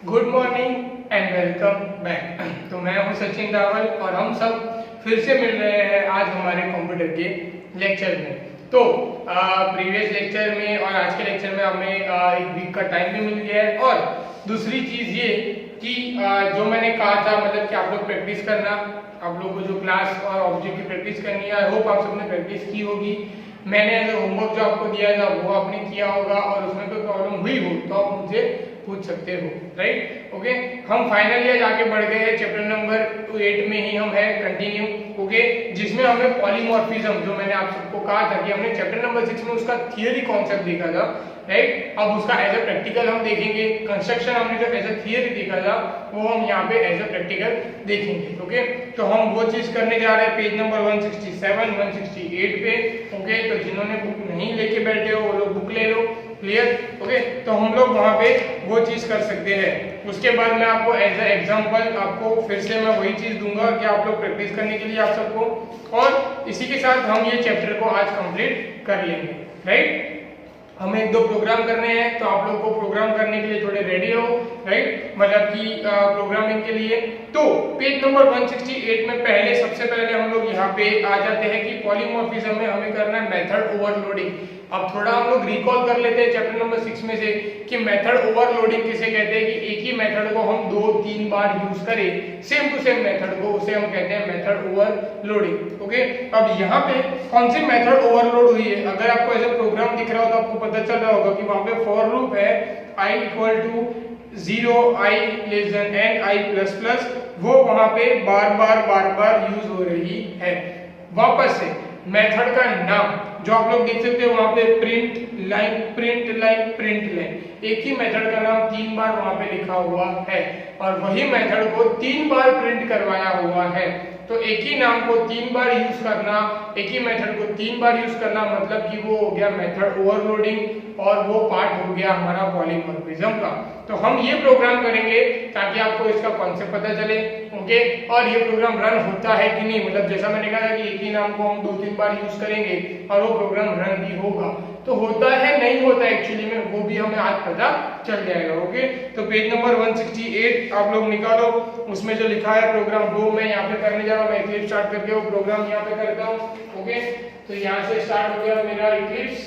Good morning and welcome back. तो मैं हूं सचिन रावल और हम सब फिर से मिल रहे हैं आज हमारे कंप्यूटर के लेक्चर में। तो प्रीवियस लेक्चर में और आज के लेक्चर में हमें एक वीक का टाइम भी मिल गया है। और दूसरी चीज़ ये कि जो मैंने कहा था मतलब कि आप लोग प्रैक्टिस करना, आप लोग को जो क्लास और ऑब्जेक्ट की प्रैक्टिस करनी है, आई होप आप सबने प्रैक्टिस की होगी। मैंने जो होमवर्क जो आपको दिया था वो आपने किया होगा और उसमें कोई प्रॉब्लम हुई हो तो आप मुझे पूछ सकते हो, राइट। ओके, हम फाइनल ईयर आगे बढ़ गए हैं, चैप्टर नंबर 8 में ही हम है कंटिन्यू। ओके, जिसमें हमें पॉलीमॉर्फिज्म, जो मैंने आप सबको कहा था कि हमने चैप्टर नंबर 6 में उसका थियरी कॉन्सेप्ट देखा था, राइट। अब उसका एज अ प्रैक्टिकल हम देखेंगे। कंस्ट्रक्शन हमने जो एज अ थियरी देखा था वो हम यहाँ पे एज अ प्रैक्टिकल देखेंगे। ओके, तो हम वो चीज करने जा रहे हैं पेज नंबर 167 168 पे। ओके, तो जिन्होंने बुक नहीं लेके बैठे हो वो लोग बुक ले लो। क्लियर? ओके, तो हम लोग वहाँ पे वो चीज कर सकते हैं। उसके बाद मैं आपको एज अ एग्जाम्पल आपको फिर से मैं वही चीज दूंगा कि आप लोग प्रैक्टिस करने के लिए आप सबको, और इसी के साथ हम ये चैप्टर को आज कंप्लीट कर लेंगे, राइट। हमें एक दो प्रोग्राम करने हैं तो आप लोग को प्रोग्राम करने के लिए थोड़े रेडी हो, राइट, मतलब कि प्रोग्रामिंग के लिए। तो पेज नंबर 168 में पहले सबसे पहले हम लोग यहाँ पे आ जाते हैं कि पॉलीमॉर्फिज्म में हमें करना है मेथड ओवरलोडिंग। अब थोड़ा हम लोग रिकॉल कर लेते हैं चैप्टर नंबर 6 में से कि मेथड ओवरलोडिंग किसे कहते हैं, कि एक ही मेथड को हम 2-3 बार यूज करें, सेम टू सेम मेथड को, उसे हम कहते हैं मेथड ओवरलोडिंग। ओके, अब यहाँ पे कौन सी मेथड ओवरलोड हुई है, अगर आपको ऐसा प्रोग्राम दिख रहा हो तो आपको पता चल रहा होगा कि वहां पे फॉर लूप है i equal to 0 i less than n i plus plus, वो वहां पे बार बार यूज हो रही है। वापस से मेथड का नाम जो आप लोग देख सकते हो वहां पे print line print line print line, एक ही मेथड का नाम 3 बार वहां पे लिखा हुआ है और वही मेथड को 3 बार प्रिंट करवाया हुआ है। तो एक ही नाम को 3 बार यूज करना, एक ही मेथड को 3 बार यूज करना, मतलब कि वो हो गया मेथड ओवरलोडिंग और वो पार्ट हो गया हमारा पॉलीमॉर्फिज्म का। तो हम ये प्रोग्राम करेंगे ताकि आपको इसका कॉन्सेप्ट पता चले। ओके, और ये प्रोग्राम रन होता है कि नहीं, मतलब जैसा मैंने कहा था कि एक ही नाम को हम 2-3 बार यूज करेंगे और वो प्रोग्राम रन भी होगा, तो होता है नहीं होता एक्चुअली में, वो भी हमें आज पता चल जाएगा। ओके, तो पेज नंबर 168 आप लोग निकालो, उसमें जो लिखा है प्रोग्राम वो मैं यहाँ पे करने जा रहा हूँ। मैं इक्लिप्स स्टार्ट करके वो प्रोग्राम यहाँ पे करता हूँ। ओके, तो यहाँ से स्टार्ट हो गया मेरा इक्लिप्स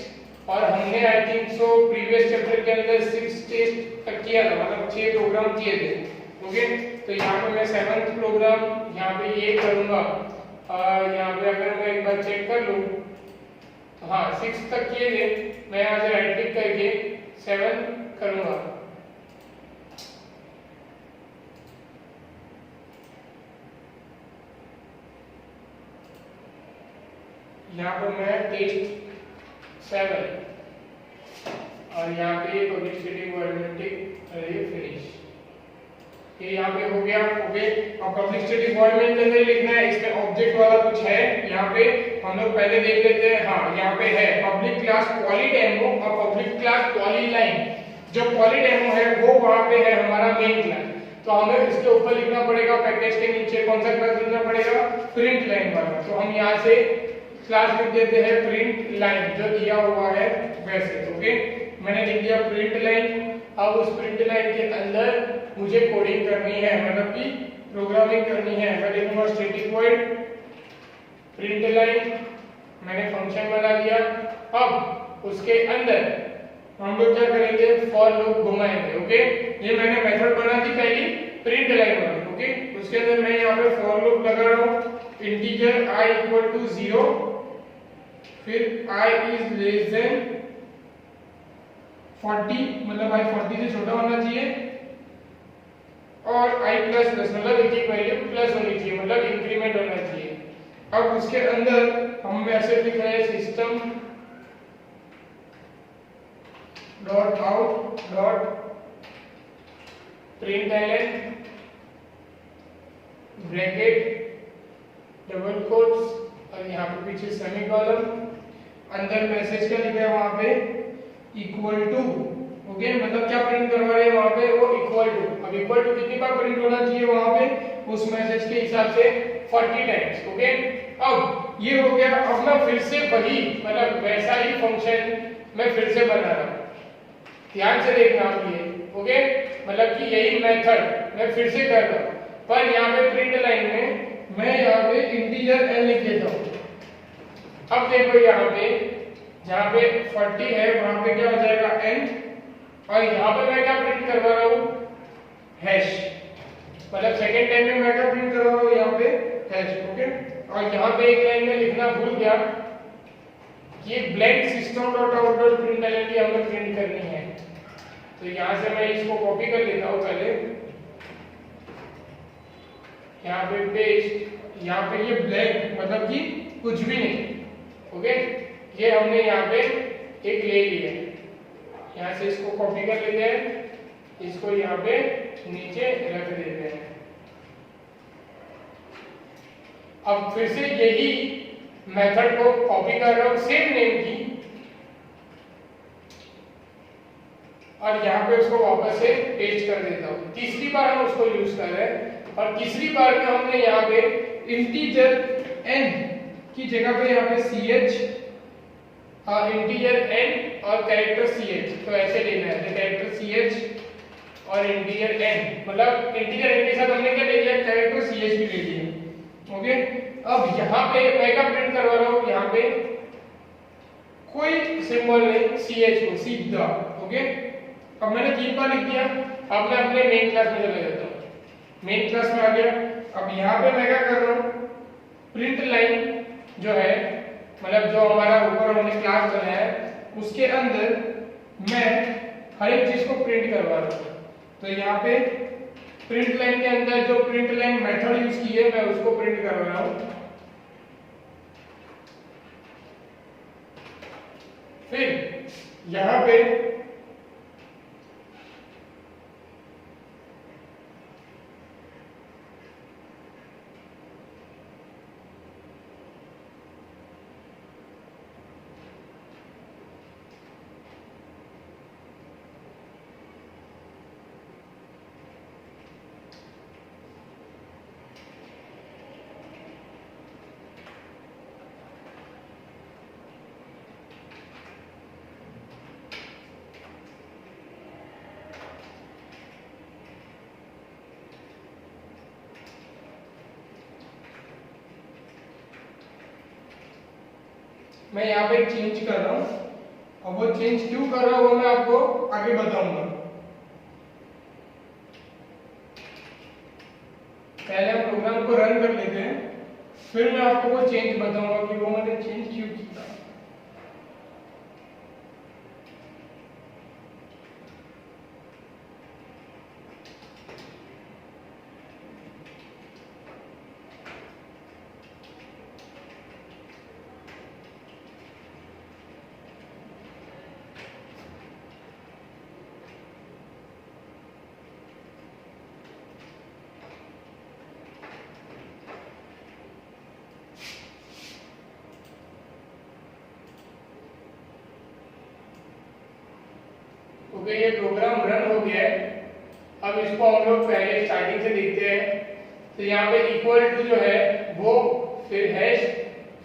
और हमने I think so previous chapter के अंदर 6 टेस्ट तक किया था, मतलब 6 प्रोग्राम किए थे। ओके, तो यहाँ पे मैं 7th प्रोग्राम यहाँ पे ये करूंगा। यहाँ पे अगर मैं एक बार चेक कर लूँ, हाँ 6 तक किए थे, मैं यहाँ से राइट क्लिक करके 7 करूंगा। यहाँ पर मैं टेस्ट 7 और यहाँ पे पब्लिक स्टेटिक वॉइड फिनिश, ये यहाँ पे हो गया। ओके, और पब्लिक स्टेटिक वॉइड में अंदर लिखना है, इसमें ऑब्जेक्ट वाला कुछ है यहाँ पे, हम लोग पहले देख लेते हैं। हाँ, यहाँ पे है पब्लिक क्लास पॉलीडेमो और पब्लिक क्लास पॉलीलाइन। जो पॉलीडेमो है वो वहाँ पे है हमारा मेन क्लास, तो हमें इसके ऊपर लिखना पड़ेगा, पैकेज के नीचे कौन सा क्लास लिखना पड़ेगा, प्रिंट लाइन वाला। तो हम यहाँ से क्लास लिख देते हैं प्रिंट लाइन, जो दिया हुआ है वैसे। ओके, मैंने लिख दिया प्रिंट लाइन। अब उस प्रिंट लाइन के अंदर मुझे कोडिंग करनी है, मतलब कि प्रोग्रामिंग करनी है। मैं लिखूंगा स्टैटिक वॉइड प्रिंट लाइन, मैंने फंक्शन बना दिया। अब उसके अंदर हम लोग क्या करेंगे, फॉर लूप घुमाएंगे। ओके, ये मैंने मेथड बना दी पहली प्रिंट लाइन वाली। ओके, उसके अंदर मैं यहाँ पे फॉर लूप लगा रहा हूँ, इंटीजर i इक्वल टू 0, फिर i इज लेस देन 40, मतलब i 40 से छोटा होना चाहिए, और i प्लस प्लस, मतलब एक ही वैल्यू प्लस होनी चाहिए, मतलब इंक्रीमेंट होना चाहिए। अब उसके अंदर हम वैसे लिख रहे हैं system dot out dot println bracket double quotes और यहाँ पे पीछे सेमीकोलन, अंदर मैसेज क्या लिखा है वहां पे, इक्वल टू। ओके, मतलब क्या प्रिंट करवा रहे हैं वहां पे, वो इक्वल टू। अब इक्वल टू कितनी बार प्रिंट होना चाहिए वहां पे, उस मैसेज के हिसाब से 40 टाइम्स। ओके, अब ये हो गया। अब मैं फिर से वही, मतलब वैसा ही फंक्शन मैं फिर से बना रहा हूं, ध्यान से देखना आप। ये ओके, मतलब कि यही मेथड मैं फिर से कर रहा हूँ, पर यहाँ पे प्रिंट लाइन में मैं यहाँ पे इंटीजर n लिख देता हूँ। अब देखो यहाँ पे जहाँ पे 40 है वहां पे क्या हो जाएगा n, और यहाँ पे मैं क्या प्रिंट करवा रहा हूँ, हैश, मतलब सेकेंड टाइम में मैं क्या प्रिंट करवा रहा हूँ यहाँ पे हैश। ओके, और यहाँ पे एक लाइन में लिखना भूल गया, ये blank system dot out dot print की हमें प्रिंट करनी है, तो यहाँ से मैं इसको कॉपी कर लेता हूँ पहले, यहाँ पे पेस्ट, यहाँ पे ये ब्लैंक मतलब कि कुछ भी नहीं। ओके, ये हमने यहाँ पे एक ले लिया, यहाँ से इसको कॉपी कर लेते हैं, इसको यहाँ पे नीचे रख देते हैं। अब फिर से यही मेथड को कॉपी कर रहा हूँ सेम नेम की, और यहाँ पे उसको वापस से पेस्ट कर देता हूँ। तीसरी बार हम उसको यूज कर रहे हैं, और तीसरी बार में हमने यहाँ पे इंटीजर n की जगह पे यहाँ पे ch, इंटीजर n और कैरेक्टर ch, तो ऐसे लेना है, कैरेक्टर ch और इंटीजर n, मतलब इंटीजर n के साथ हमने क्या ले लिया, कैरेक्टर ch भी ले लिया। ओके, अब यहाँ पे मैं क्या प्रिंट करवा रहा हूँ, यहाँ पे कोई सिंबल नहीं, ch को सीधा। ओके, अब मैंने 3 बार लिख दिया, अब मैं अपने मेन क्लास में चले जाता हूँ, मेन क्लास में आ गया। अब यहाँ पे मैं क्या कर रहा हूँ, प्रिंट लाइन जो है, मतलब जो हमारा ऊपर हमने क्लास बनाया है उसके अंदर मैं हर एक चीज को प्रिंट करवा रहा हूँ। तो यहाँ पे प्रिंट लाइन के अंदर जो प्रिंट लाइन मेथड यूज की है मैं उसको प्रिंट कर रहा हूँ। फिर यहाँ पे मैं यहाँ पे चेंज कर रहा हूँ, और वो चेंज क्यों कर रहा हूँ वो मैं आपको आगे बताऊंगा। पहले हम प्रोग्राम को रन कर लेते हैं, फिर मैं आपको वो चेंज बताऊंगा कि वो मैंने चेंज क्यों किया। ओके, ये प्रोग्राम रन हो गया है। अब इसको हम लोग पहले स्टार्टिंग से देखते हैं। तो यहाँ पे इक्वल टू जो है वो, फिर हैश,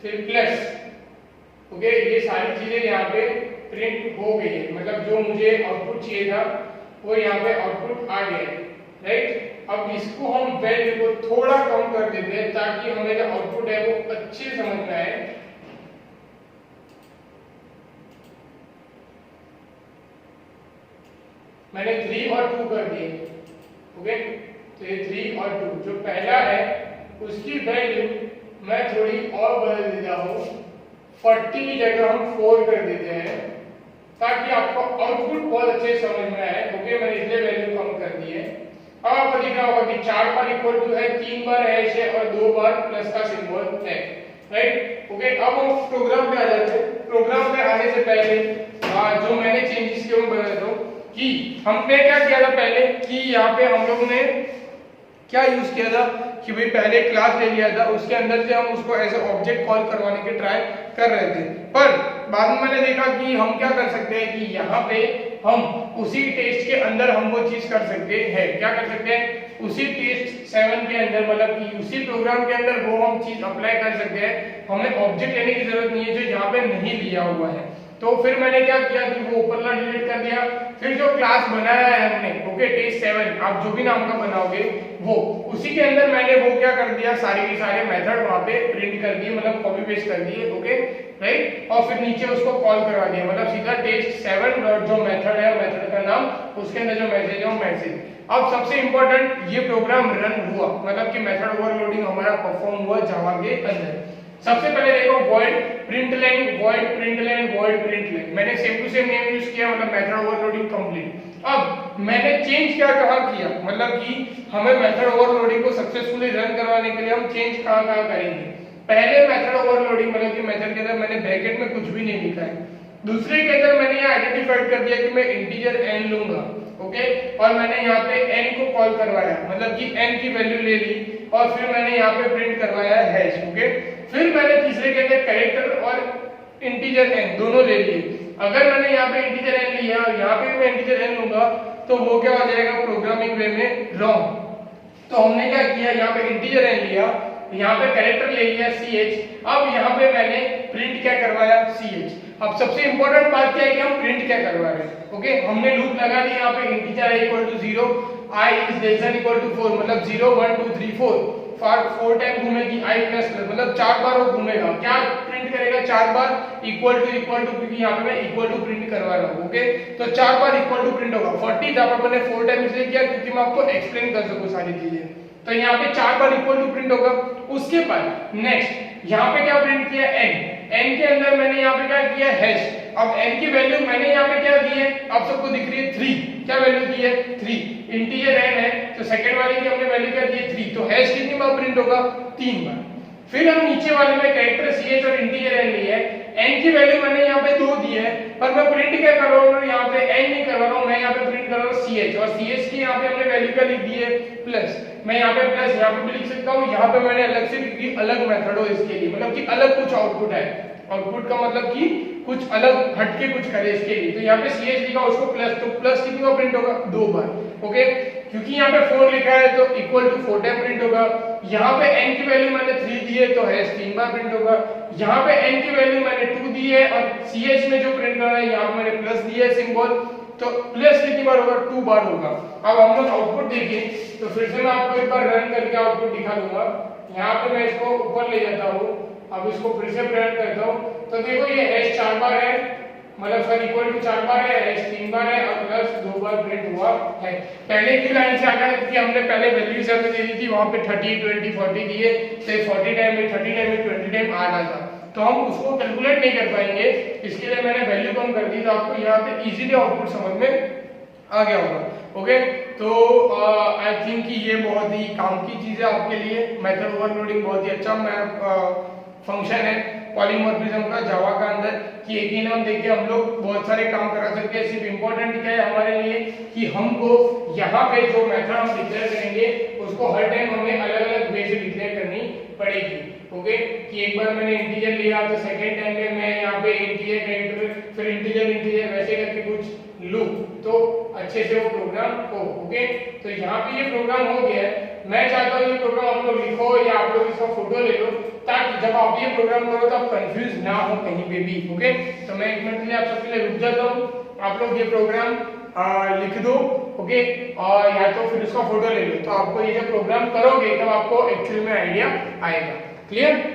फिर प्लस। ओके, ये सारी चीजें यहाँ पे प्रिंट हो गई है, मतलब जो मुझे आउटपुट चाहिए था वो यहाँ पे आउटपुट आ गया, राइट। अब इसको हम वैल्यू को थोड़ा कम कर देते हैं ताकि हमें जो आउटपुट है वो अच्छे से समझ में आए। मैंने 3 और 2 कर दिए। ओके, तो ये 3 और 2, जो पहला है उसकी वैल्यू मैं थोड़ी और बदल देता हूँ, 40 की जगह हम 4 कर देते हैं ताकि आपको आउटपुट बहुत अच्छे से समझ में आए। ओके, मैंने इसलिए वैल्यू कम कर दी है। अब आपको दिख रहा होगा कि 4 बार इक्वल टू है, 3 बार हैश है और 2 बार प्लस का सिंबल है, राइट। ओके, अब हम प्रोग्राम पे आ जाते हैं। प्रोग्राम पे आने से पहले जो मैंने चेंजेस किए वो बता देता हूँ कि हमने क्या किया था पहले, कि यहाँ पे हम लोग ने क्या यूज किया था कि भाई पहले क्लास ले लिया था, उसके अंदर से हम उसको ऐसे ऑब्जेक्ट कॉल करवाने के ट्राई कर रहे थे, पर बाद में मैंने देखा कि हम क्या कर सकते हैं कि यहाँ पे हम उसी टेस्ट के अंदर हम वो चीज कर सकते हैं। क्या कर सकते हैं, उसी टेस्ट 7 के अंदर, मतलब कि उसी प्रोग्राम के अंदर वो हम चीज अप्लाई कर सकते हैं। हमें ऑब्जेक्ट लेने की जरूरत नहीं है जो यहाँ पे नहीं लिया हुआ है। तो फिर मैंने क्या किया कि वो ऊपरला डिलीट कर दिया। फिर जो क्लास बनाया है हमने, ओके, टेस्ट 7 आप जो भी नाम का बनाओगे वो, उसी के अंदर मैंने वो क्या कर दिया, सारे के सारे मेथड वहां पे प्रिंट कर दिए, मतलब कॉपी पेस्ट कर दिए, ओके राइट। और फिर नीचे उसको कॉल करवा दिया, मतलब सीधा टेस्ट 7 जो मेथड है, मेथड का नाम, उसके अंदर जो मैसेज है वो मैसेज। अब सबसे इंपॉर्टेंट, ये प्रोग्राम रन हुआ, मतलब कि मेथड ओवरलोडिंग हमारा परफॉर्म हुआ जावा के अंदर। सबसे पहले देखो void println, void println, void println, मैंने same to same name use किया, मतलब मेथड ओवरलोडिंग कंप्लीट। अब मैंने चेंज क्या कहां किया, मतलब कि हमें मेथड ओवरलोडिंग को सक्सेसफुली रन करवाने के लिए हम चेंज कहां करेंगे। पहले मेथड ओवरलोडिंग, मतलब कि मेथड के अंदर मैंने ब्रैकेट में कुछ भी नहीं लिखा है। दूसरे के अंदर मैंने यहाँ आइडेंटिफाइड कर दिया कि मैं इंटीजर n लूंगा, ओके, और मैंने यहाँ पे n को कॉल करवाया, मतलब कि n की वैल्यू ले ली, और फिर मैंने यहाँ पे प्रिंट करवाया हैश, ओके। फिर मैंने तीसरे के अंदर कैरेक्टर और इंटीजर n दोनों ले लिए। अगर मैंने यहाँ पे इंटीजर n लिया और यहाँ पे भी मैं इंटीजर n लूंगा तो वो क्या हो जाएगा प्रोग्रामिंग वे में रॉन्ग। तो हमने क्या किया, यहाँ पे इंटीजर n लिया, यहाँ पे कैरेक्टर ले लिया ch, अब यहाँ पे मैंने प्रिंट क्या करवाया ch। अब सबसे इंपॉर्टेंट बात क्या है कि हम प्रिंट क्या करवा रहे हैं, ओके। हमने लूप लगा दिया यहाँ पे integer i equal to 0, i is less than equal to 4, मतलब 0 1 2 3 4 4 टाइम घूमेगी i प्लस प्लस, मतलब 4 बार वो घूमेगा, क्या प्रिंट करेगा 4 बार इक्वल टू, क्योंकि यहाँ पे मैं इक्वल टू प्रिंट करवा रहा हूँ, ओके। तो 4 बार इक्वल टू प्रिंट होगा। 40 जहाँ पर मैंने 4 टाइम इसलिए किया क्योंकि मैं आपको एक्सप्लेन कर सकूँ सारी चीजें। तो यहाँ पे 4 बार इक्वल टू प्रिंट होगा। उसके बाद नेक्स्ट यहाँ पे क्या प्रिंट किया, n के अंदर मैंने यहाँ पे क्या किया हैश। अब n की वैल्यू मैंने यहाँ पे क्या दी है, आप सबको दिख रही है 3, क्या वैल्यू दी है 3, इंटीजर n है तो सेकंड वाले की हमने वैल्यू क्या दी है 3, तो हैश कितनी बार प्रिंट होगा 3 बार। फिर हम नीचे वाले में कैरेक्टर ch और इंटीजर n लिए है, n की वैल्यू मैंने यहाँ पे 2 दी है, पर मैं प्रिंट क्या कर रहा हूँ, यहाँ पे n नहीं करवा रहा हूँ, मैं यहाँ पे प्रिंट कर रहा हूँ ch, और ch की यहाँ पे हमने वैल्यू क्या लिख दी है प्लस। मैं यहाँ पे प्लस यहाँ पे भी लिख सकता हूँ, यहाँ पे मैंने अलग से क्योंकि अलग मेथड हो इसके लिए, मतलब कि अलग कुछ आउटपुट है, आउटपुट का मतलब कि कुछ अलग हटके कुछ करे इसके लिए। तो यहाँ पे ch लिखा उसको प्लस, तो प्लस कितनी बार प्रिंट होगा 2 बार, ओके। क्योंकि यहाँ पे 4 लिखा है तो इक्वल टू 4 टाइम प्रिंट होगा। यहाँ पे n की वैल्यू मैंने 3 दी है तो हैश 3 बार प्रिंट होगा। यहाँ पे n की वैल्यू मैंने 2 दी है और ch में जो प्रिंट करना है यहाँ पे मैंने प्लस दिया है सिंबल, तो प्लस कितनी बार होगा 2 बार होगा। अब हम लोग आउटपुट देखें तो फिर से मैं आपको एक बार रन करके आउटपुट दिखा दूंगा। यहाँ पे मैं इसको ऊपर ले जाता हूँ, अब इसको फिर से प्रिंट करता हूँ, तो देखो ये हैश 4 बार है, मतलब सर इक्वल टू 4 बार है, हैश 3 बार है और प्लस 2 बार प्रिंट हुआ है। पहले की लाइन से आ गया क्योंकि हमने पहले वैल्यूज हमने दे दी थी, वहां पे 30 20 40 दिए, तो 40 टाइम में 30 टाइम में 20 टाइम आ रहा था, तो हम उसको कैलकुलेट नहीं कर पाएंगे, इसके लिए मैंने वैल्यू कम कर दी, तो आपको यहाँ पे इजीली आउटपुट समझ में आ गया होगा, ओके। तो आई थिंक कि ये बहुत ही काम की चीज है आपके लिए। मेथड ओवरलोडिंग बहुत ही अच्छा फंक्शन है पॉलीमॉर्फिज्म का जावा का अंदर, कि एक ही नाम देके हम लोग बहुत सारे काम करा सकते हैं। सिर्फ इंपॉर्टेंट क्या है हमारे लिए कि हमको यहाँ पे जो मेथड हम डिक्लेयर करेंगे उसको हर टाइम हमें अलग अलग वे से डिक्लेयर करनी पड़ेगी, ओके। कि एक बार मैंने इंटीजर लिया तो सेकंड टाइम में मैं यहाँ पे इंटीजर कैरेक्टर फिर इंटीजर वैसे करके कुछ लूप, तो अच्छे से वो प्रोग्राम हो, ओके। तो यहाँ पे ये प्रोग्राम हो गया है। मैं चाहता हूँ ये प्रोग्राम आप लोग लिखो या आप लोग इसका फोटो ले लो, ताकि जब आप ये प्रोग्राम करो तो आप कंफ्यूज ना हो कहीं पे भी, ओके। तो मैं एक मिनट के लिए आप सबके लिए रुक जाता हूँ, आप लोग ये प्रोग्राम लिख दो, ओके, और या तो फिर उसका फोटो ले लो, तो आपको ये जब प्रोग्राम करोगे तब आपको एक्चुअल में आइडिया आएगा। क्लियर?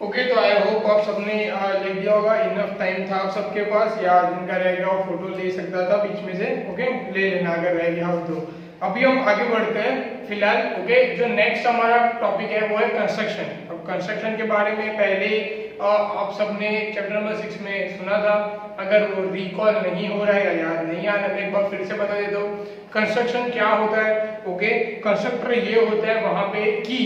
ओके, तो आई होप आप सबने लिख दिया होगा, इनफ टाइम था आप सबके पास, या जिनका रह गया वो फोटो ले सकता था बीच में से। ओके, ले लेना अगर रह गया हो तो। अभी हम आगे बढ़ते हैं फिलहाल। ओके, जो नेक्स्ट हमारा टॉपिक है वो है कंस्ट्रक्शन। अब कंस्ट्रक्शन के बारे में पहले आप सबने चैप्टर नंबर 6 में सुना था, अगर वो रिकॉल नहीं हो रहा है या याद नहीं आ रहा है, एक बार फिर से बता देता हूँ कंस्ट्रक्शन क्या होता है। ओके, कंस्ट्रक्टर ये होता है वहां पे कि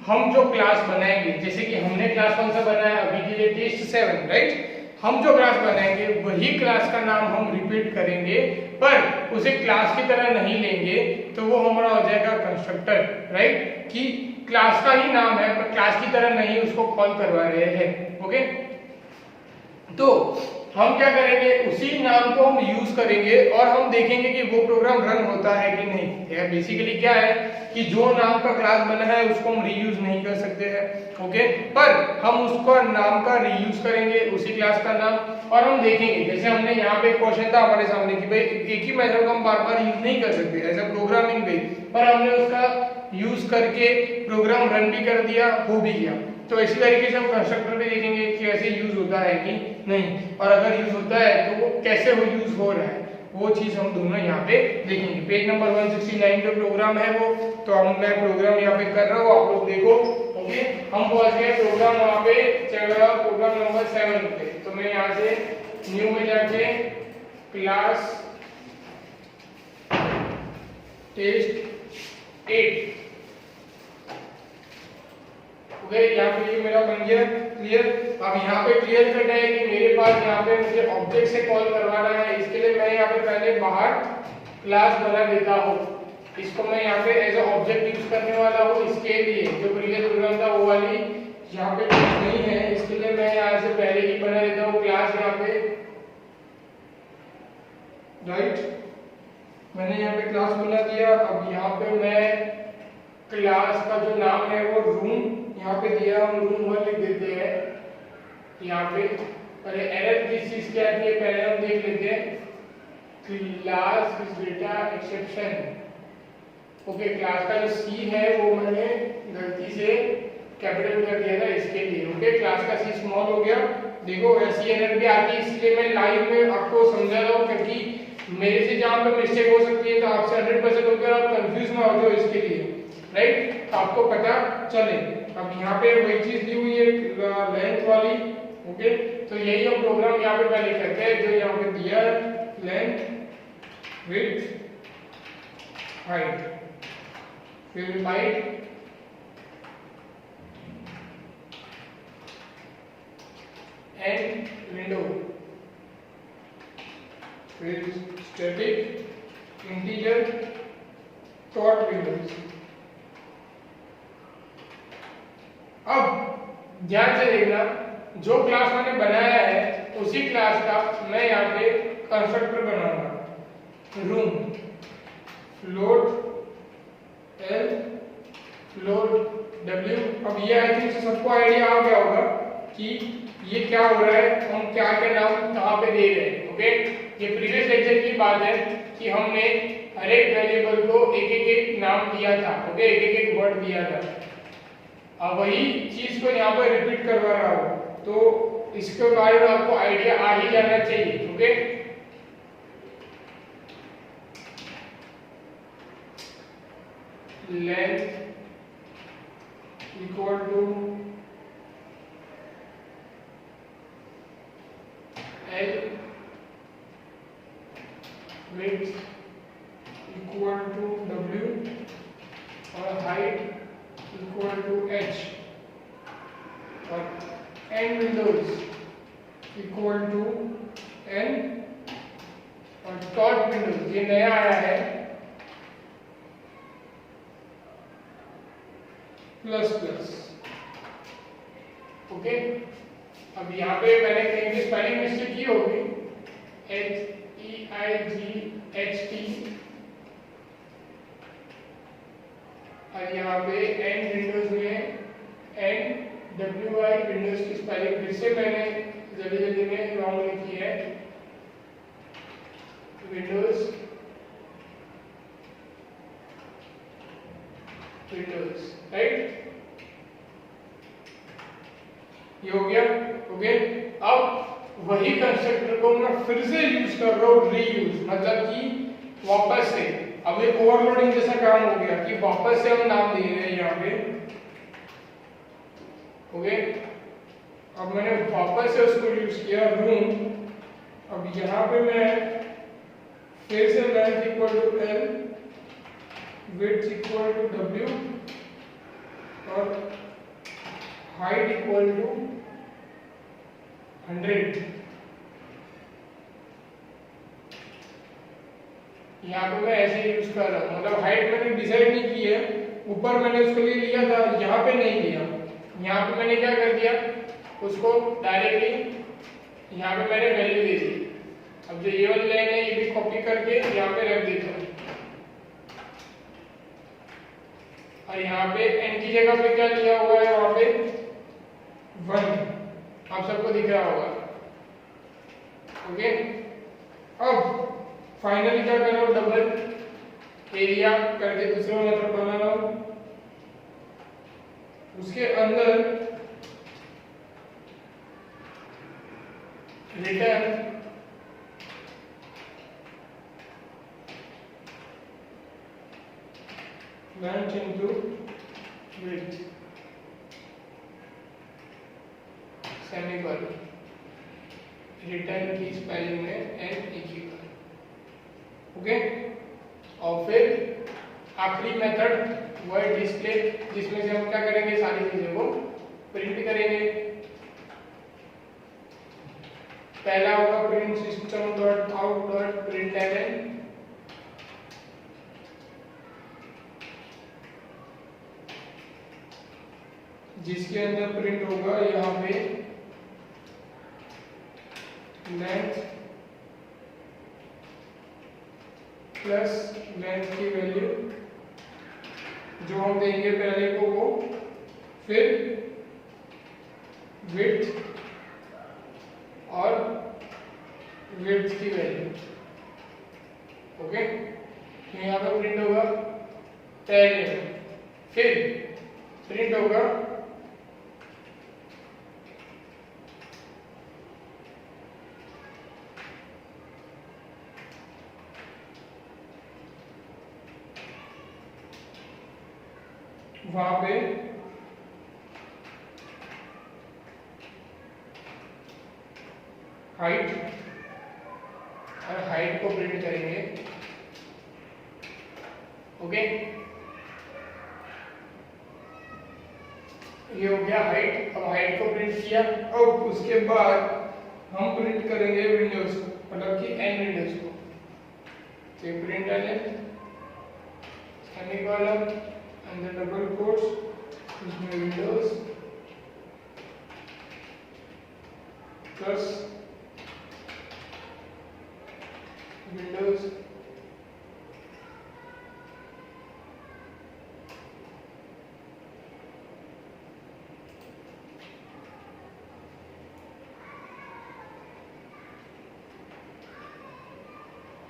हम जो क्लास बनाएंगे, जैसे कि हमने क्लास कौन सा बनाया अभी के लिए, टेस्ट 7, राइट। हम जो क्लास बनाएंगे वही क्लास का नाम हम रिपीट करेंगे, पर उसे क्लास की तरह नहीं लेंगे, तो वो हमारा हो जाएगा कंस्ट्रक्टर, राइट। कि क्लास का ही नाम है पर क्लास की तरह नहीं उसको कॉल करवा रहे हैं। ओके, तो हम क्या करेंगे, उसी नाम को हम यूज करेंगे और हम देखेंगे कि वो प्रोग्राम रन होता है कि नहीं। यह बेसिकली क्या है कि जो नाम का क्लास बना है उसको हम रीयूज नहीं कर सकते हैं। ओके, पर हम उसका नाम का रीयूज करेंगे, उसी क्लास का नाम, और हम देखेंगे जैसे हमने यहाँ पे क्वेश्चन था हमारे सामने कि भाई एक ही मेथड को हम बार बार यूज नहीं कर सकते एज अ प्रोग्रामिंग वे, पर हमने उसका यूज करके प्रोग्राम रन भी कर दिया, हो भी गया। तो इसी तरीके से हम कंस्ट्रक्टर भी देखेंगे कि ऐसे यूज होता है कि नहीं, और अगर यूज होता है तो वो कैसे वो यूज हो रहा है, वो चीज हम दोनों यहाँ पे देखेंगे। पेज नंबर 169 पे प्रोग्राम है वो, तो हम मैं प्रोग्राम यहाँ पे कर रहा हूँ, आप लोग देखो। ओके, हम पहुंच गए प्रोग्राम वहाँ पे, प्रोग्राम नंबर 7 पे। तो मैं यहाँ से न्यू में जाके क्लास टेस्ट 8, ओके, यहाँ पे ये मेरा बन गया क्लियर। अब यहाँ पे क्लियर करना है कि मेरे पास यहाँ पे मुझे ऑब्जेक्ट से कॉल करवाना है, इसके लिए मैं यहाँ पे पहले बाहर क्लास बना देता हूँ। इसको मैं यहाँ पे एज अ ऑब्जेक्ट यूज करने वाला हूँ। इसके लिए जो प्रीवियस प्रोग्राम था वो वाली यहाँ पे नहीं है, इसके लिए मैं यहाँ से पहले ही बना देता हूँ क्लास यहाँ पे, राइट। मैंने यहाँ पे क्लास बना दिया। अब यहाँ पे मैं क्लास का जो नाम है वो रूम यहाँ पे दिया, हम रूम 1 लिख देते हैं यहाँ पे। पहले एरर किस चीज की आती है पहले हम देख लेते हैं, class is data exception. Okay, class का जो सी है वो मैंने गलती से कैपिटल कर दिया था इसके लिए। ओके, क्लास का सी स्मॉल हो गया। देखो ऐसी एरर भी आती है, इसलिए मैं लाइव में आपको समझा रहा हूँ, क्योंकि मेरे से जहाँ पे मिस्टेक हो सकती है तो आपसे 100% होकर आप कंफ्यूज ना हो जाओ इसके लिए, राइट, आपको पता चले। अब यहाँ पे वही चीज दी हुई है लेंथ वाली। ओके, तो यही हम प्रोग्राम यहाँ पे पहले करते हैं जो यहाँ पे दिया लेंथ विड्थ हाइट, फिर हाइट एंड विंडो, फिर स्टैटिक इंटीजर डॉट विंडोज। अब ध्यान से देखना, जो क्लास मैंने बनाया है उसी क्लास का मैं यहाँ पे कंस्ट्रक्टर बनाऊंगा। Room float L float W. अब ये आई थिंक सबको आइडिया आ गया होगा कि ये क्या हो रहा है, हम क्या क्या नाम कहाँ पे दे रहे हैं। ओके, ये प्रीवियस लेक्चर की बात है कि हमने हर एक वेरिएबल को एक एक नाम दिया था। ओके, एक एक वर्ड दिया था। अब वही चीज को यहाँ पर रिपीट करवा रहा हूँ, तो इसके बारे में आपको आइडिया आ ही जाना चाहिए। Okay, length equal to L, width equal to W, और हाइट इक्वल टू एच, और and windows equal to N, और डॉट विंडोज ये नया आया है प्लस प्लस। ओके, अब यहाँ पे मैंने कहीं भी स्पेलिंग मिस्टेक की होगी, HEIGHT, और यहाँ पे एंड विंडोज में NWI विंडोज की स्पेलिंग फिर से मैंने जल्दी जल्दी में रॉन्ग लिखी है, विंडोज राइट। ये हो गया। ओके, अब वही कंस्ट्रक्टर को मैं फिर से यूज कर रहा हूँ, रीयूज मतलब कि वापस से। अब ये ओवरलोडिंग जैसा काम हो गया कि वापस से हम नाम दे रहे हैं यहाँ पे। ओके, अब मैंने वापस से उसको यूज किया रूम। अब यहाँ पे मैं फिर से length equal to L, width equal to W और हाइट इक्वल टू 100। यहाँ पे मैं ऐसे यूज कर रहा हूँ, मतलब हाइट मैंने डिसाइड नहीं की है, ऊपर मैंने उसको ले लिया था, यहाँ पे नहीं लिया। यहाँ पे मैंने क्या कर दिया, उसको डायरेक्टली यहाँ पे मैंने वैल्यू दे दी। अब जो ये वाली लाइन है ये भी कॉपी करके यहाँ पे रख देता हूँ और यहाँ पे n की जगह पे क्या लिया हुआ है, वहां पे 1, आप सबको दिख रहा होगा। ओके, अब फाइनली क्या कर रहा हूँ, डबल एरिया करके दूसरा मेथड बना रहा हूँ। उसके अंदर return length into width semicolon, return की स्पेलिंग में एन एक ही। ओके, और फिर आखिरी मेथड वो है डिस्प्ले, जिसमें से हम क्या करेंगे, सारी चीजों को प्रिंट करेंगे। पहला होगा print system dot out dot println, जिसके अंदर प्रिंट होगा यहाँ पे लेंथ प्लस लेंथ की वैल्यू जो हम देंगे पहले को वो, फिर विड्थ और विड्थ की वैल्यू। ओके, तो यहाँ पे प्रिंट होगा पहले, फिर प्रिंट होगा वहां पे हाइट, और हाइट को प्रिंट करेंगे। ओके, ये हो गया हाइट। अब हाइट को प्रिंट किया, अब उसके बाद हम प्रिंट करेंगे विंडोज को, मतलब कि एन विंडोज को। तो प्रिंट है सेमीकोलन अंदर डबल कोट्स, इसमें windows plus windows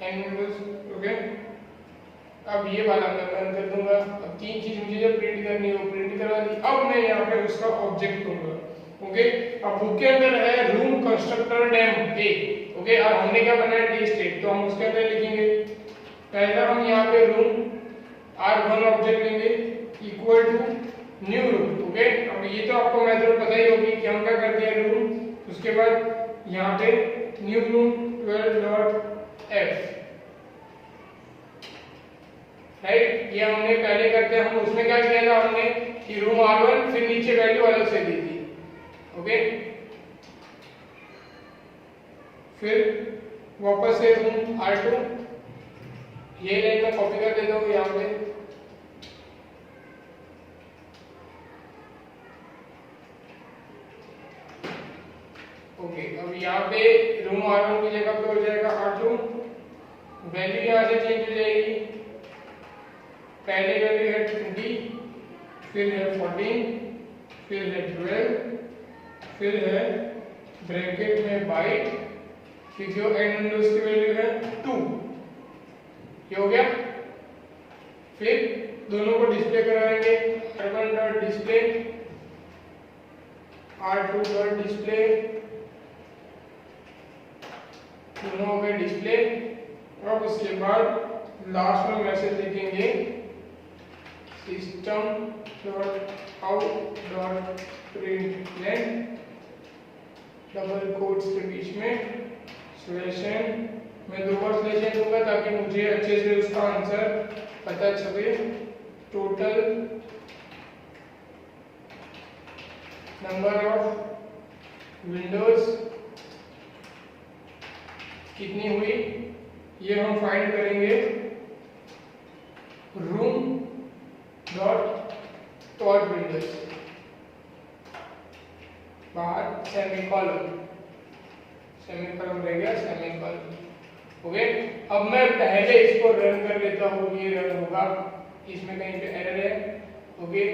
N windows. Okay, अब ये वाला मैं बंद कर दूंगा। अब तीन चीज मुझे जब प्रिंट करनी हो, प्रिंट करवा दी। अब मैं यहाँ पे उसका ऑब्जेक्ट दूंगा। ओके, अब बुक के अंदर है रूम कंस्ट्रक्टर डेम ए। ओके, और हमने क्या बनाया, डी स्टेट, तो हम उसके अंदर लिखेंगे पहला हम यहाँ पे रूम R1 ऑब्जेक्ट लेंगे equal to new room. Okay, अब ये तो आपको मेथड पता ही होगी कि हम क्या करते हैं, रूम, उसके बाद यहाँ पे न्यू रूम 12.f, राइट। ये हमने पहले करते हैं, हम उसमें क्या किया था, हमने कि रूम R1 फिर नीचे वैल्यू अलग से दी थी। ओके, फिर वापस से रूम R2, ये लाइन में कॉपी कर देता हूँ यहाँ पे। ओके, अब यहाँ पे रूम R1 की जगह पे हो जाएगा R2, वैल्यू यहाँ से चेंज हो जाएगी। पहले वैल्यू है 20, फिर है 14, फिर है 12, फिर है ब्रैकेट में बाइट, फिर जो एंड विंडोज की वैल्यू है 2। ये हो गया। फिर दोनों को डिस्प्ले कराएंगे, R1 dot display R2 dot display, दोनों हो गए डिस्प्ले। अब उसके बाद लास्ट में मैसेज लिखेंगे system dot out dot println, double quotes के बीच में स्लैश एन। मैं 2 बार स्लैश एन दूंगा ताकि मुझे अच्छे से उसका आंसर पता चले। टोटल नंबर ऑफ विंडोज कितनी हुई ये हम फाइंड करेंगे रूम डॉट टॉट विंडोज, बाहर सेमीकोलन, सेमीकोलन रह गया, सेमीकोलन। ओके, अब मैं पहले इसको रन कर लेता हूँ, ये रन होगा, इसमें कहीं पे एरर है। ओके,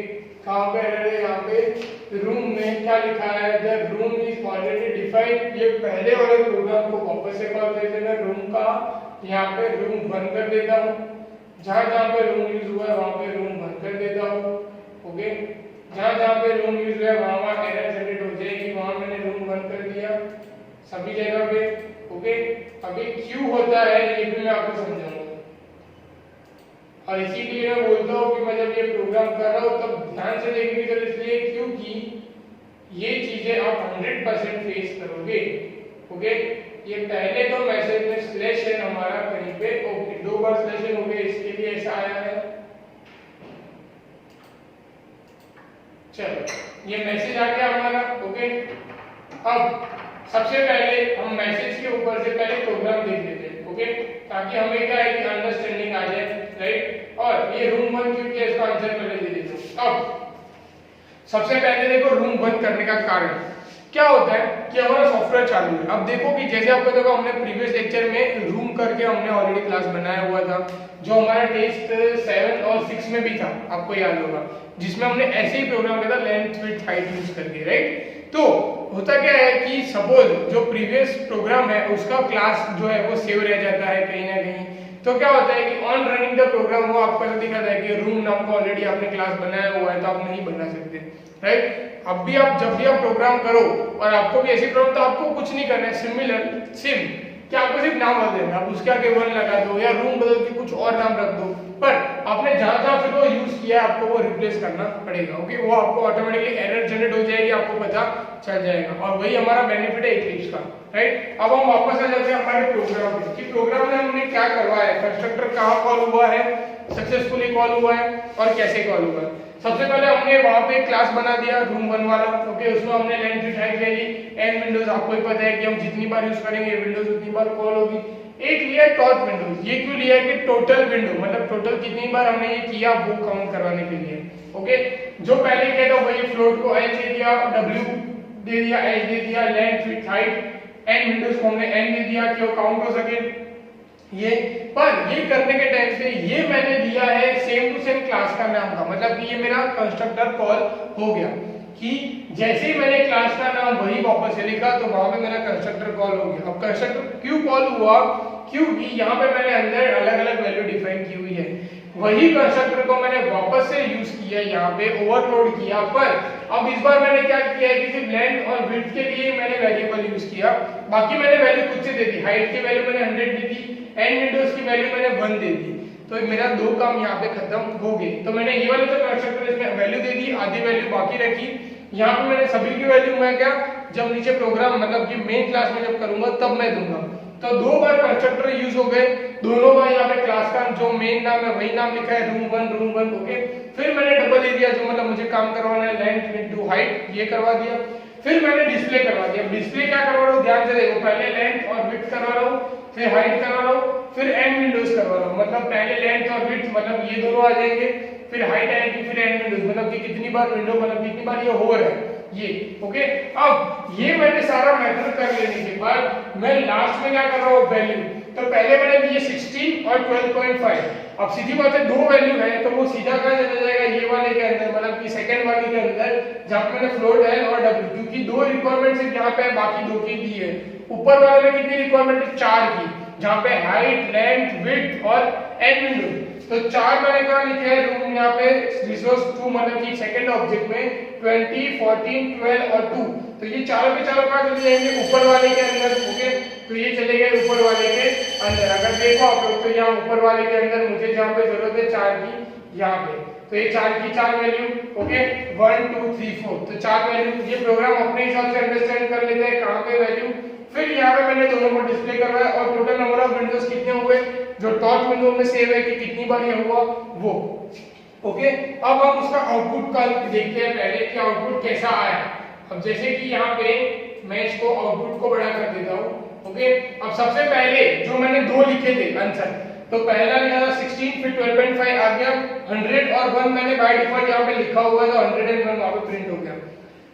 कहाँ पे एरर है? यहाँ पे रूम में क्या लिखा है, the room is already defined. ये पहले वाले प्रोग्राम को वापस से कॉल कर देना, रूम का यहाँ पे रूम बंद कर देता हूँ, जहाँ जहाँ पे रूम यूज हुआ है वहाँ पे रूम बंद कर देता हूँ। ओके, जहाँ जहाँ पे रूम यूज हुआ है वहाँ वहाँ एरर जनरेट हो जाएगी, वहाँ मैंने रूम बंद कर दिया सभी जगह पे। ओके, अभी क्यों होता है ये भी मैं आपको समझाऊंगा, और इसी के लिए मैं बोलता हूँ कि मैं जब ये प्रोग्राम कर रहा हूँ तब ध्यान से देखने की जरूरत इसलिए क्योंकि ये चीजें आप 100% फेस करोगे। ओके, ये पहले तो मैसेज में स्लैश है हमारा कहीं पे। ओके, 2 बार स्लैश हो गए, इसके लिए ऐसा आया है। चलो, ये मैसेज आ गया हमारा। ओके, अब सबसे पहले हम मैसेज के ऊपर से पहले प्रोग्राम देख लेते हैं। ओके, ताकि हमें क्या है कि अंडरस्टैंडिंग आ जाए, राइट। और ये रूम बंद क्यों किया इसका आंसर पहले दे देता हूं। अब सबसे पहले देखो रूम बंद करने का कारण क्या होता है कि हमारा सॉफ्टवेयर चालू है। अब देखो कि जैसे आपको देखो हमने प्रीवियस लेक्चर में रूम करके हमने ऑलरेडी क्लास बनाया हुआ था, जो हमारा टेस्ट 7 और 6 में भी था, आपको याद होगा, जिसमें हमने ऐसे ही प्रोग्राम किया था लेंथ विड्थ हाइट यूज करके, राइट। तो होता क्या है कि सपोज जो प्रीवियस प्रोग्राम है उसका क्लास जो है वो सेव रह जाता है कहीं ना कहीं। तो क्या होता है कि ऑन रनिंग द प्रोग्राम वो आपको ऐसा दिखाता है कि रूम नाम का ऑलरेडी आपने क्लास बनाया हुआ है तो आप नहीं बना सकते, राइट। अब भी आप जब भी आप प्रोग्राम करो और आपको भी ऐसी प्रॉब्लम, तो आपको कुछ नहीं करना है, सिम क्या आपको सिर्फ नाम बदल देना, आप उसके आगे 1 लगा दो या रूम बदल के कुछ और नाम रख दो, पर आपने जहां जहां फिर वो यूज किया है आपको वो रिप्लेस करना पड़ेगा। ओके, वो आपको ऑटोमेटिकली एरर जनरेट हो जाएगी, आपको पता चल जाएगा, और वही हमारा बेनिफिट है इक्लिप्स का, राइट। अब हम वापस आ जाते हैं हमारे प्रोग्राम में कि प्रोग्राम में हमने क्या करवाया है, कंस्ट्रक्टर कहाँ कॉल हुआ है, सक्सेसफुली कॉल हुआ है और कैसे कॉल हुआ है। सबसे पहले हमने वहां पे क्लास बना दिया रूम 1 वाला। ओके, उसमें हमने लेंथ विड्थ हाइट ले ली, एन विंडोज आपको ही पता है कि हम जितनी बार यूज करेंगे विंडोज उतनी बार कॉल होगी। एक लिया टॉट विंडोज, ये क्यों लिया कि टोटल विंडो मतलब टोटल कितनी बार हमने ये किया वो काउंट करवाने के लिए। ओके, जो पहले किया था वही फ्लोट को एच दे दिया, डब्ल्यू दे दिया, एच दे दिया, length width height, N windows को हमने एन दे दिया कि वो काउंट हो सके ये। पर ये करने के टाइम पे ये मैंने दिया है सेम टू सेम क्लास का नाम का, मतलब कि ये मेरा कंस्ट्रक्टर कॉल हो गया कि जैसे ही मैंने क्लास का नाम वही वापस से लिखा तो वहां पे मेरा कंस्ट्रक्टर कॉल हो गया। अब कंस्ट्रक्टर क्यों कॉल हुआ, क्योंकि यहाँ पे मैंने अंदर अलग अलग वैल्यू डिफाइन की हुई है, वही कंस्ट्रक्टर को मैंने वापस से यूज किया, यहाँ पे ओवरलोड किया। पर अब इस बार मैंने क्या किया है कि सिर्फ लेंथ और विड्थ के लिए मैंने वेरिएबल यूज किया, बाकी मैंने वैल्यू खुद से दे दी। हाइट की वैल्यू मैंने 100 दे दी, एंड विंडोज की वैल्यू मैंने 1 दे दी, तो मेरा 2 काम यहाँ पे खत्म हो गए। तो मैंने ये वाले तो कंस्ट्रक्टर इसमें वैल्यू दे दी, आधी वैल्यू बाकी रखी। यहाँ पे मैंने सभी की वैल्यू मैं क्या जब नीचे प्रोग्राम मतलब कि मेन क्लास में जब करूंगा तब मैं दूंगा। तो 2 बार कंस्ट्रक्टर यूज हो गए, दोनों बार यहाँ पे क्लास का जो मेन नाम है वही नाम लिखा है रूम 1। ओके, फिर मैंने डबल दे दिया जो मतलब मुझे काम करवाना है, लेंथ विड्थ हाइट ये करवा दिया। फिर मैंने डिस्प्ले करवा दिया। डिस्प्ले क्या करवा रहा हूँ ध्यान से देखो, पहले लेंथ और विड्थ करवा रहा हूँ, फिर हाइट करवा रहा हूँ, फिर एंड विंडोज करवा रहा हूँ। मतलब पहले लेंथ और विड्थ मतलब ये दोनों आ जाएंगे, फिर हाइट आएगी, फिर एंड विंडोज मतलब कि कितनी बार विंडो मतलब कितनी बार ये होवर है ये। ओके, अब ये मैंने सारा मेथड कर लेने के बाद मैं लास्ट में क्या कर रहा हूँ वैल्यू। तो पहले मैंने दिए 16 और 12.5। अब सीधी बात है 2 वैल्यू है तो वो सीधा कहाँ चला जाएगा, ये वाले के अंदर मतलब कि सेकंड वाले के अंदर जहाँ पे मैंने फ्लोट है और डब्ल्यू, क्योंकि 2 रिक्वायरमेंट सिर्फ यहाँ पे है, बाकी 2 की दी है। ऊपर वाले में कितनी रिक्वायरमेंट है 4 की, जहाँ पे हाइट, लेंथ, विड्थ और एंड विंडो। तो 4 मैंने कहा लिखे है रूम, यहाँ पे रिसोर्स 2 मतलब कि सेकंड ऑब्जेक्ट में 20, 14, 12 और 2। तो ये चारों के चारों कहाँ चले जाएंगे, ऊपर वाले के अंदर। ओके, तो ये चले गए ऊपर वाले के अंदर। अगर देखो आप लोग तो यहाँ ऊपर वाले के अंदर मुझे जहाँ पे जरूरत है 4 की, यहाँ पे तो ये 4 की 4 वैल्यू। ओके, 1 2 3 4 तो 4 वैल्यू। ये प्रोग्राम अपने हिसाब से अंडरस्टैंड कर लेता है कहाँ पे वैल्यू। फिर यहाँ पे मैंने दोनों को डिस्प्ले करवाया और टोटल नंबर ऑफ विंडोज कितने हुए जो टॉप विंडो में सेव है कि कितनी बार ये हुआ वो। ओके, अब हम उसका आउटपुट का देखते हैं पहले कि आउटपुट कैसा आया। अब जैसे कि यहाँ पे मैं इसको आउटपुट को बड़ा कर देता हूँ। ओके, अब सबसे पहले जो मैंने 2 लिखे थे आंसर, तो पहला लिखा था 16, फिर 12.5 आ गया, 100 और 1 मैंने बाय डिफॉल्ट यहाँ पे लिखा हुआ था, 101 वहां पे प्रिंट हो गया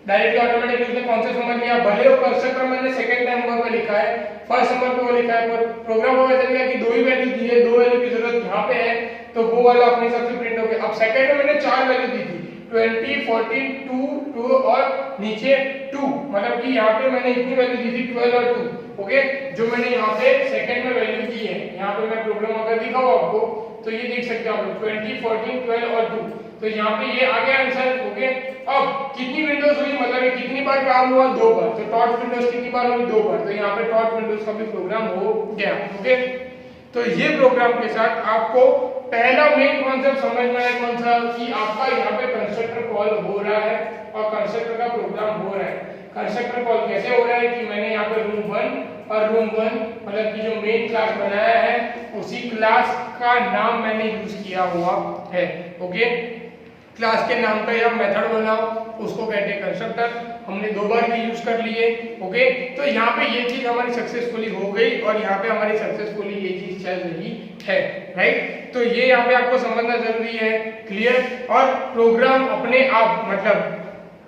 डायरेक्टली ऑटोमेटिकली। उसने कौन से समझ लिया, भले वो कंस्ट्रक्टर मैंने सेकंड नंबर पे लिखा है, फर्स्ट नंबर पे वो लिखा है, पर प्रोग्राम को पता चल गया कि 2 ही वैल्यू दी है, 2 वैल्यू की जरूरत यहाँ पे है, तो वो वाला अपने हिसाब से प्रिंट हो गया। अब सेकंड में मैंने 4 वैल्यू दी थी, 20, 14, 2, 2 और नीचे 2, मतलब कि यहाँ पे मैंने इतनी वैल्यू दी थी 12 और 2। ओके, जो मैंने यहाँ पे सेकंड में वैल्यू दी है, यहाँ पे मैं प्रोग्राम अगर दिखाऊं आपको तो ये देख सकते हो आप लोग 20, 14, 12 और 2, तो यहाँ पे ये आ गया आंसर। ओके, अब कितनी विंडोज हुई, मतलब ये कितनी बार काम हुआ, 2 बार। तो टॉर्च विंडोज कितनी बार हुई, 2 बार, तो यहाँ पे टॉर्च विंडोज का भी प्रोग्राम हो गया। ओके, तो ये प्रोग्राम के साथ आपको पहला मेन कॉन्सेप्ट समझ में आया कौन सा, कि आपका यहाँ पे कंस्ट्रक्टर कॉल हो रहा है और कंस्ट्रक्टर का प्रोग्राम हो रहा है। कंस्ट्रक्टर कॉल कैसे हो रहा है कि मैंने यहाँ पे रूम 1 और रूम 1 मतलब कि जो मेन क्लास बनाया है उसी क्लास का नाम मैंने यूज किया हुआ है। ओके, क्लास के नाम का या मेथड बनाओ उसको कहते हैं कंस्ट्रक्टर। हमने 2 बार भी यूज कर लिए। ओके, तो यहाँ पे ये चीज हमारी सक्सेसफुली हो गई और यहाँ पे हमारी सक्सेसफुली ये चीज चल रही है। राइट, तो ये यहाँ पे आपको समझना जरूरी है, क्लियर। और प्रोग्राम अपने आप मतलब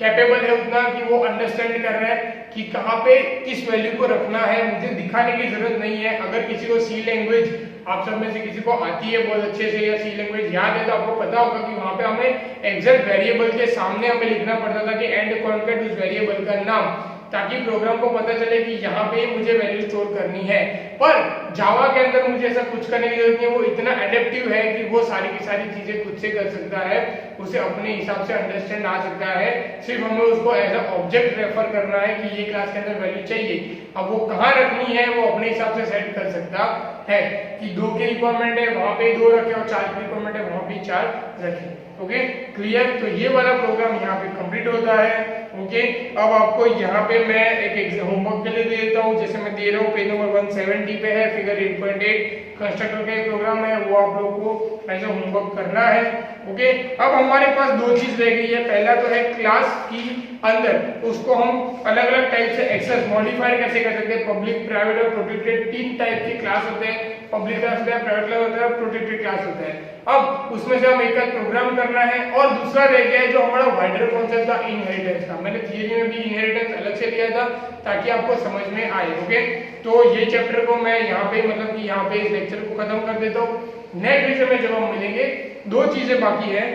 कैपेबल है उतना कि वो अंडरस्टैंड कर रहा है कि कहाँ पे किस वैल्यू को रखना है, मुझे दिखाने की जरूरत नहीं है। अगर किसी को सी लैंग्वेज आप सब में से किसी को आती है बहुत अच्छे से या सी लैंग्वेज याद है तो आपको पता होगा कि वहां पे हमें एग्जैक्ट वेरिएबल के सामने हमें लिखना पड़ता था कि एंड कॉन्केट उस वेरिएबल का नाम, ताकि प्रोग्राम को पता चले कि यहाँ पे मुझे वैल्यू स्टोर करनी है। पर जावा के अंदर मुझे ऐसा कुछ करने की जरूरत नहीं है, वो इतना एडेप्टिव है कि वो सारी की सारी चीजें खुद से कर सकता है, उसे अपने हिसाब से अंडरस्टैंड आ सकता है। सिर्फ हमें उसको एज अ ऑब्जेक्ट रेफर करना है कि ये क्लास के अंदर वैल्यू चाहिए। अब वो कहाँ रखनी है वो अपने हिसाब से सेट कर सकता है कि 2 की रिक्वायरमेंट है वहां पे 2 रखे और 4 की रिक्वायरमेंट है वहां पे 4 रखे। Okay, clear. तो ये वाला प्रोग्राम यहाँ पे कंप्लीट होता है। ओके, अब आपको यहाँ पे मैं एक होमवर्क के लिए दे देता हूँ, जैसे मैं दे रहा हूँ पेज नंबर 170 पे है, फिगर 8.8 कंस्ट्रक्टर का प्रोग्राम है, वो आप लोगों को ऐसे होमवर्क करना है। ओके, अब हमारे पास 2 चीज रह गई है। पहला तो है क्लास की अंदर उसको हम अलग अलग टाइप से एक्सेस मॉडिफाई कैसे कर सकते हैं। पब्लिक, प्राइवेट और प्रोटेक्टेड 3 टाइप की क्लास होते हैं। पब्लिक क्लास होता है, प्राइवेट क्लास होता है, प्रोटेक्टेड क्लास होता है। अब उसमें से हम एक प्रोग्राम करना है और दूसरा रह गया है जो हमारा वाइडर कॉन्सेप्ट था इनहेरिटेंस का। मैंने थियरी में भी इनहेरिटेंस अलग से दिया था ताकि आपको समझ में आए। ओके, तो ये चैप्टर को मैं यहाँ पे मतलब कि यहाँ पे इस लेक्चर को खत्म कर देता हूँ। नेक्स्ट वीडियो में जब हम मिलेंगे 2 चीजें बाकी है।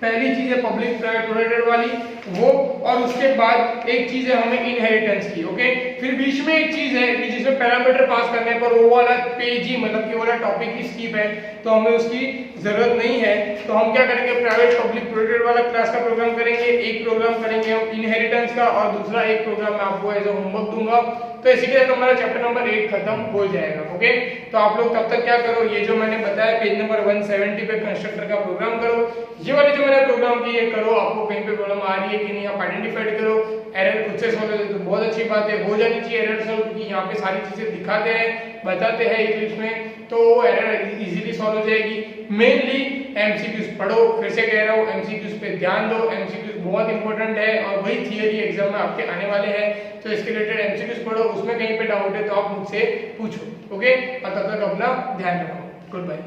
पहली चीज है पब्लिक प्राइवेट प्रोटेक्टेड वाली वो, और उसके बाद एक चीज है हमें इनहेरिटेंस की। ओके, फिर बीच में एक चीज है कि जिसमें पैरामीटर पास करने पर वो वाला पेज ही मतलब कि वो वाला टॉपिक ही स्किप है, तो हमें उसकी जरूरत नहीं है। तो हम क्या करेंगे, प्राइवेट पब्लिक प्रोटेक्टेड वाला क्लास का प्रोग्राम करेंगे, एक प्रोग्राम करेंगे हम इनहेरिटेंस का और दूसरा एक प्रोग्राम मैं आपको एज अ होमवर्क दूंगा। तो इसी के साथ हमारा चैप्टर नंबर 8 खत्म हो जाएगा। ओके, तो आप लोग तब तक क्या करो, ये जो मैंने बताया पेज नंबर 170 पे कंस्ट्रक्टर का प्रोग्राम करो, ये वाले जो मैंने प्रोग्राम किए करो। आपको कहीं पे प्रॉब्लम आ रही है कि नहीं आप आइडेंटिफाइड करो, एरर खुद से सॉल्व हो जाए तो बहुत अच्छी बात है, हो जानी चाहिए एरर सॉल्व, क्योंकि यहाँ पे सारी चीजें दिखाते हैं बताते हैं इंग्लिश में, तो एरर इजीली सॉल्व हो जाएगी। मेनली एमसीक्यूज पढ़ो, फिर से कह रहा हूँ एमसीक्यूज पे ध्यान दो, एमसीक्यूज बहुत इंपॉर्टेंट है और वही थियरी एग्जाम में आपके आने वाले हैं। तो इसके रिलेटेड एमसीक्यूज पढ़ो, उसमें कहीं पे डाउट है तो आप मुझसे पूछो। ओके, और तब तक अपना ध्यान रखो। Good bye.